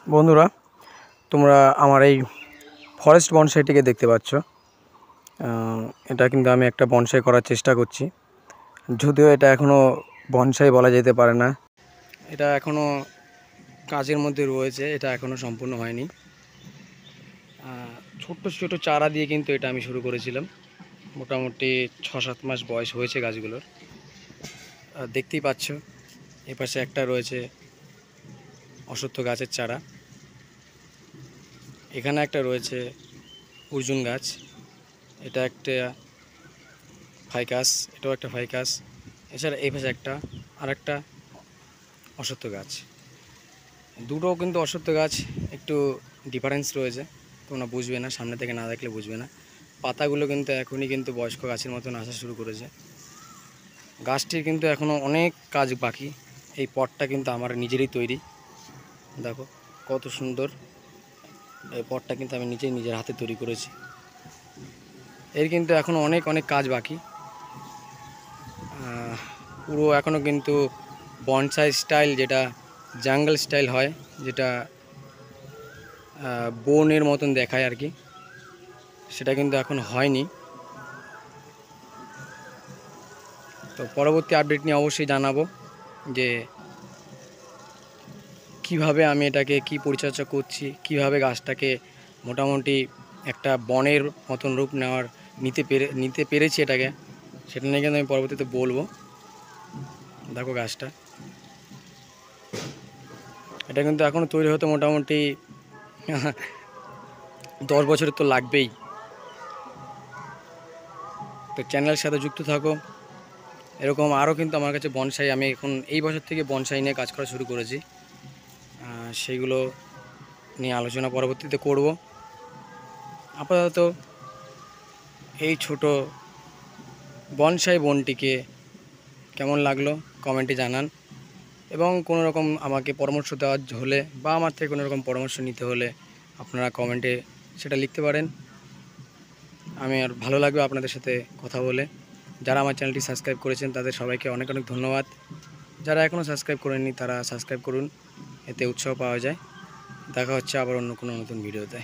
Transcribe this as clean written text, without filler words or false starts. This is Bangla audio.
বন্ধুরা, তোমরা আমার এই ফরেস্ট বনসাইটিকে দেখতে পাচ্ছ। এটা কিন্তু আমি একটা বনসাই করার চেষ্টা করছি, যদিও এটা এখনও বনসাই বলা যেতে পারে না। এটা এখনও কাজের মধ্যে রয়েছে, এটা এখনও সম্পূর্ণ হয়নি। ছোট্ট ছোটো চারা দিয়ে কিন্তু এটা আমি শুরু করেছিলাম। মোটামুটি 6-7 মাস বয়স হয়েছে গাছগুলোর। দেখতেই পাচ্ছ এপাশে একটা রয়েছে অশ্বত্থ গাছের চারা, এখানে একটা রয়েছে অর্জুন গাছ, এটা একটা ফাইকাস, এটাও একটা ফাইকাস। এছাড়া এই পাশে আরেকটা অশ্বত্থ গাছ। দুটো কিন্তু অশ্বত্থ গাছ একটু ডিফারেন্স রয়েছে, তোমরা বুঝবে না, সামনে থেকে না দেখলে বুঝবে না। পাতাগুলো কিন্তু এখনই কিন্তু বয়স্ক গাছের মতন আসা শুরু করেছে। গাছটির কিন্তু এখনও অনেক কাজ বাকি। এই পটটা কিন্তু আমার নিজেরই তৈরি, দেখো কত সুন্দর। এই পটটা কিন্তু আমি নিজের হাতে তৈরি করেছি। এর কিন্তু এখনও অনেক কাজ বাকি। পুরো এখনও কিন্তু বনসাই স্টাইল, যেটা জাঙ্গল স্টাইল হয়, যেটা বনের মতন দেখায় আর কি, সেটা কিন্তু এখন হয়নি। তো পরবর্তী আপডেট নিয়ে অবশ্যই জানাবো যে কিভাবে আমি এটাকে কি পরিচর্যা করছি, কিভাবে গাছটাকে মোটামুটি একটা বনের মতন রূপ নিতে পেরেছি এটাকে, সেটা নিয়ে কিন্তু আমি পরবর্তীতে বলবো। দেখো গাছটা, এটা কিন্তু এখনও তৈরি হতে মোটামুটি 10 বছরের তো লাগবেই। তো চ্যানেলের সাথে যুক্ত থাকো। এরকম আরও কিন্তু আমার কাছে বনসাই, আমি এখন এই বছর থেকে বনসাই নিয়ে কাজ করা শুরু করেছি। সেইগুলো নিয়ে আলোচনা পরবর্তীতে করব। আপাতত এই ছোট বনসাই বনটিকে কেমন লাগলো কমেন্টে জানান, এবং কোনো রকম আমাকে পরামর্শ দেওয়া হলে বা আমার থেকে কোনো রকম পরামর্শ নিতে হলে আপনারা কমেন্টে সেটা লিখতে পারেন। আমি আর ভালো লাগবে আপনাদের সাথে কথা বলে। যারা আমার চ্যানেলটি সাবস্ক্রাইব করেছেন তাদের সবাইকে অনেক ধন্যবাদ। যারা এখনও সাবস্ক্রাইব করেননি তারা সাবস্ক্রাইব করুন, এতে উৎসাহ পাওয়া যায়। দেখা হচ্ছে আবার অন্য কোনো নতুন ভিডিওতে।